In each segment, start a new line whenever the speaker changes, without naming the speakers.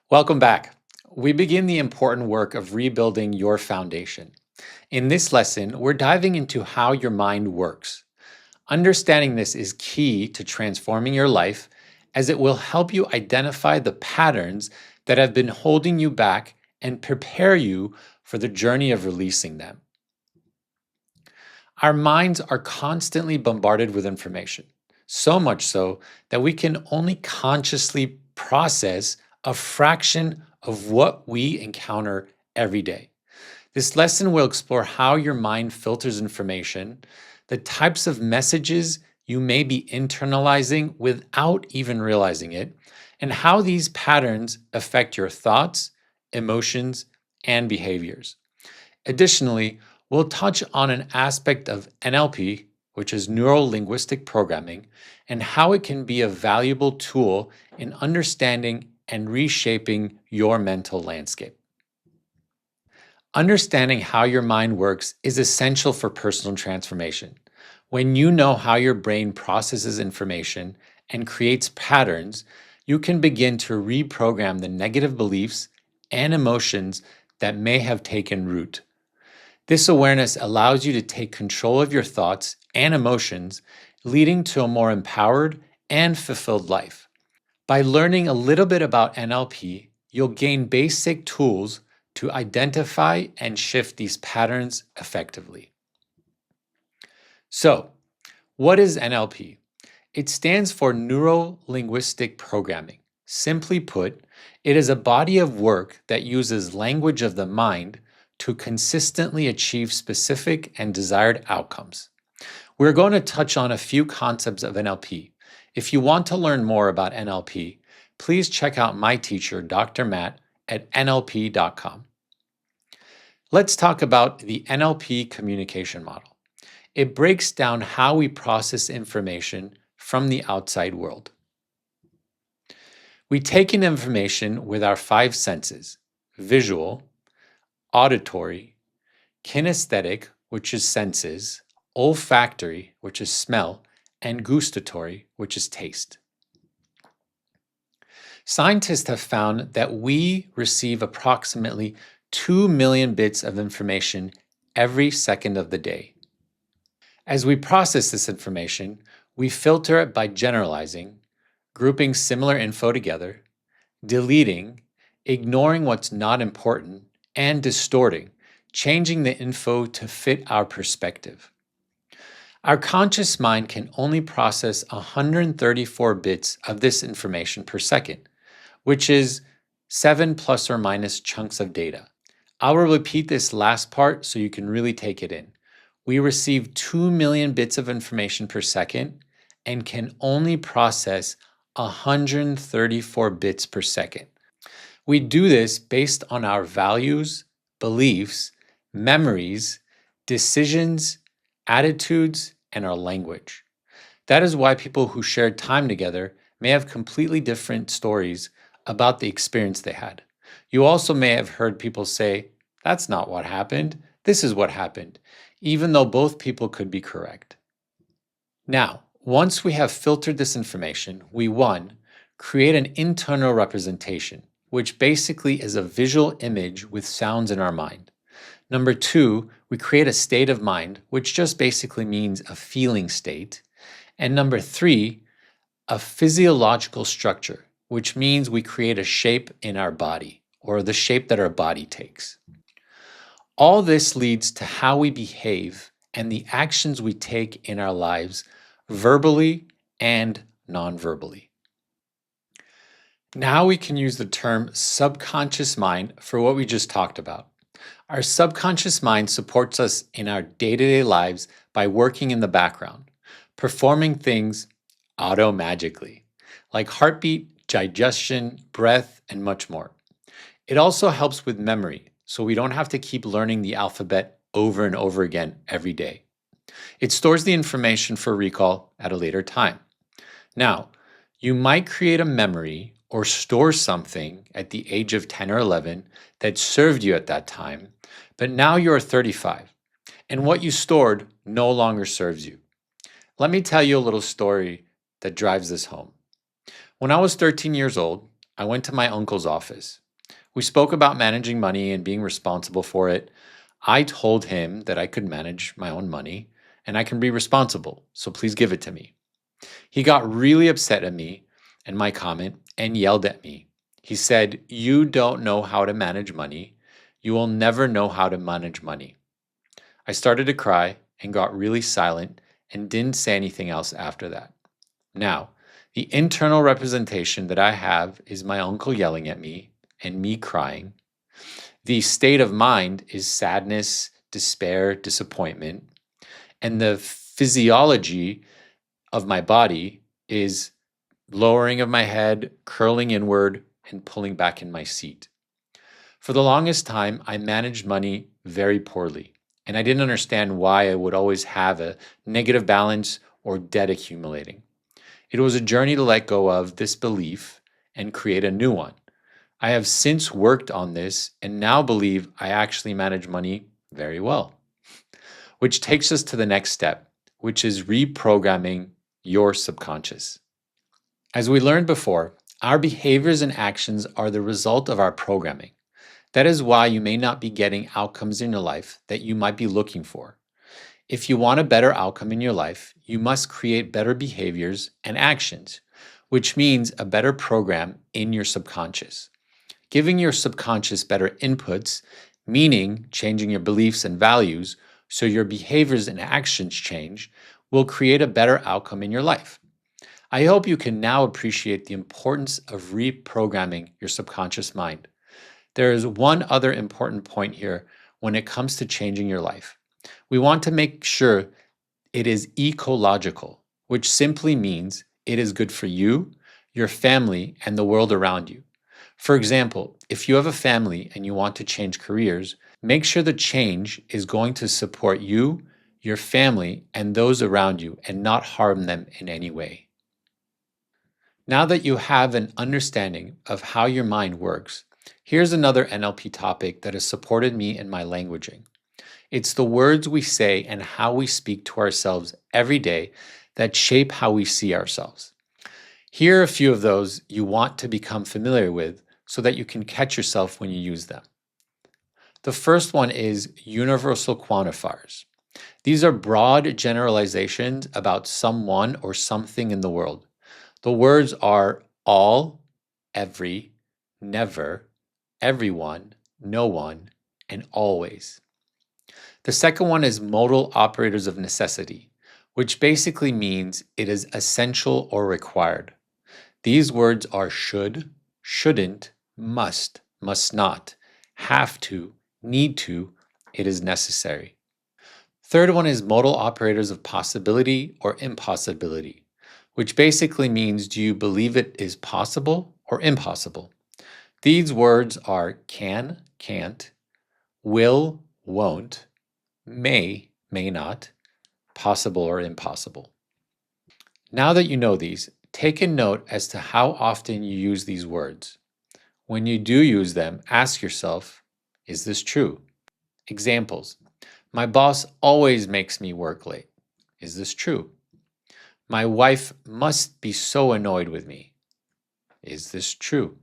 Welcome back. We begin the important work of rebuilding your foundation. In this lesson, we're diving into how your mind works. Understanding this is key to transforming your life as it will help you identify the patterns that have been holding you back and prepare you for the journey of releasing them. Our minds are constantly bombarded with information, so much so that we can only consciously process a fraction of what we encounter every day. This lesson will explore how your mind filters information, the types of messages you may be internalizing without even realizing it, and how these patterns affect your thoughts, emotions, and behaviors. Additionally, we'll touch on an aspect of NLP, which is neuro linguistic programming, and how it can be a valuable tool in understanding and reshaping your mental landscape. Understanding how your mind works is essential for personal transformation. When you know how your brain processes information and creates patterns, you can begin to reprogram the negative beliefs and emotions that may have taken root. This awareness allows you to take control of your thoughts and emotions, leading to a more empowered and fulfilled life. By learning a little bit about NLP, you'll gain basic tools to identify and shift these patterns effectively. So, what is NLP? It stands for Neuro Linguistic Programming. Simply put, it is a body of work that uses language of the mind to consistently achieve specific and desired outcomes. We're going to touch on a few concepts of NLP. If you want to learn more about NLP, please check out my teacher, Dr. Matt, at nlp.com. Let's talk about the NLP communication model. It breaks down how we process information from the outside world. We take in information with our five senses: visual, auditory, kinesthetic, which is senses, olfactory, which is smell, and gustatory, which is taste. Scientists have found that we receive approximately 2 million bits of information every second of the day. As we process this information, we filter it by generalizing, grouping similar info together, deleting, ignoring what's not important, and distorting, changing the info to fit our perspective. Our conscious mind can only process 134 bits of this information per second, which is 7 plus or minus chunks of data. I will repeat this last part so you can really take it in. We receive 2 million bits of information per second and can only process 134 bits per second. We do this based on our values, beliefs, memories, decisions, attitudes, and our language. That is why people who shared time together may have completely different stories about the experience they had. You also may have heard people say, "That's not what happened. This is what happened," even though both people could be correct. Now, once we have filtered this information, we 1. Create an internal representation, which basically is a visual image with sounds in our mind. Number 2, we create a state of mind, which just basically means a feeling state. And number 3, a physiological structure, which means we create a shape in our body, or the shape that our body takes. All this leads to how we behave and the actions we take in our lives, verbally and non-verbally. Now we can use the term subconscious mind for what we just talked about. Our subconscious mind supports us in our day-to-day lives by working in the background, performing things auto-magically, like heartbeat, digestion, breath, and much more. It also helps with memory, so we don't have to keep learning the alphabet over and over again every day. It stores the information for recall at a later time. Now, you might create a memory or store something at the age of 10 or 11 that served you at that time, but now you're 35, and what you stored no longer serves you. Let me tell you a little story that drives this home. When I was 13 years old, I went to my uncle's office. We spoke about managing money and being responsible for it. I told him that I could manage my own money and I can be responsible, so please give it to me. He got really upset at me and my comment and yelled at me. He said, "You don't know how to manage money. You will never know how to manage money." I started to cry and got really silent and didn't say anything else after that. Now, the internal representation that I have is my uncle yelling at me and me crying. The state of mind is sadness, despair, disappointment. And the physiology of my body is lowering of my head, curling inward, and pulling back in my seat. For the longest time, I managed money very poorly, and I didn't understand why I would always have a negative balance or debt accumulating. It was a journey to let go of this belief and create a new one. I have since worked on this and now believe I actually manage money very well. Which takes us to the next step, which is reprogramming your subconscious. As we learned before, our behaviors and actions are the result of our programming. That is why you may not be getting outcomes in your life that you might be looking for. If you want a better outcome in your life, you must create better behaviors and actions, which means a better program in your subconscious. Giving your subconscious better inputs, meaning changing your beliefs and values so your behaviors and actions change, will create a better outcome in your life. I hope you can now appreciate the importance of reprogramming your subconscious mind. There is one other important point here when it comes to changing your life. We want to make sure it is ecological, which simply means it is good for you, your family, and the world around you. For example, if you have a family and you want to change careers, make sure the change is going to support you, your family, and those around you and not harm them in any way. Now that you have an understanding of how your mind works, here's another NLP topic that has supported me in my languaging. It's the words we say and how we speak to ourselves every day that shape how we see ourselves. Here are a few of those you want to become familiar with so that you can catch yourself when you use them. The first one is universal quantifiers. These are broad generalizations about someone or something in the world. The words are all, every, never, everyone, no one, and always. The second one is modal operators of necessity, which basically means it is essential or required. These words are should, shouldn't, must, must not, have to, need to, it is necessary. Third one is modal operators of possibility or impossibility, which basically means do you believe it is possible or impossible? These words are can, can't, will, won't, may, may not, possible or impossible. Now that you know these, take a note as to how often you use these words. When you do use them, ask yourself, is this true? Examples. My boss always makes me work late. Is this true? My wife must be so annoyed with me. Is this true?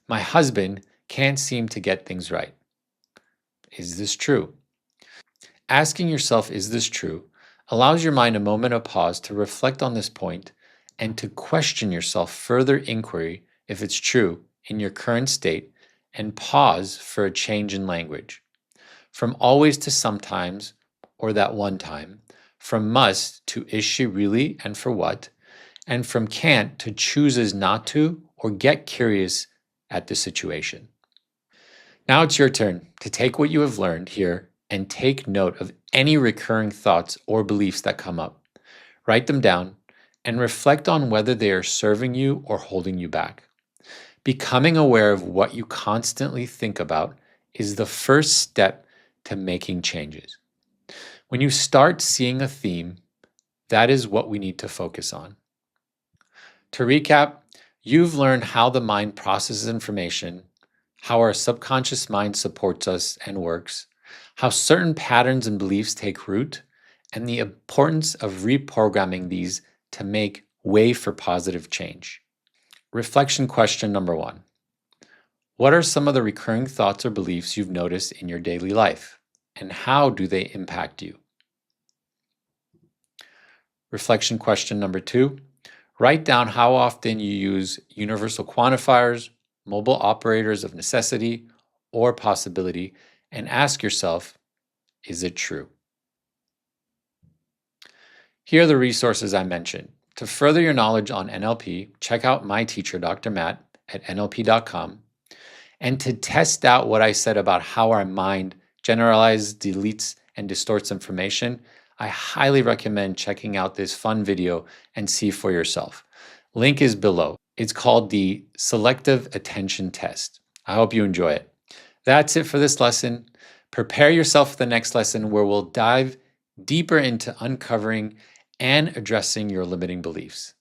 My husband can't seem to get things right. Is this true? Asking yourself, is this true, allows your mind a moment of pause to reflect on this point and to question yourself further inquiry if it's true in your current state and pause for a change in language. From always to sometimes or that one time, from must to is she really and for what, and from can't to chooses not to or get curious at the situation. Now it's your turn to take what you have learned here and take note of any recurring thoughts or beliefs that come up. Write them down and reflect on whether they are serving you or holding you back. Becoming aware of what you constantly think about is the first step to making changes. When you start seeing a theme, that is what we need to focus on. To recap, you've learned how the mind processes information, how our subconscious mind supports us and works, how certain patterns and beliefs take root, and the importance of reprogramming these to make way for positive change. Reflection question number 1. What are some of the recurring thoughts or beliefs you've noticed in your daily life, and how do they impact you? Reflection question number 2. Write down how often you use universal quantifiers, mobile operators of necessity, or possibility, and ask yourself, is it true? Here are the resources I mentioned. To further your knowledge on NLP, check out my teacher, Dr. Matt, at nlp.com. And to test out what I said about how our mind generalizes, deletes, and distorts information, I highly recommend checking out this fun video and see for yourself. Link is below. It's called the Selective Attention Test. I hope you enjoy it. That's it for this lesson. Prepare yourself for the next lesson where we'll dive deeper into uncovering and addressing your limiting beliefs.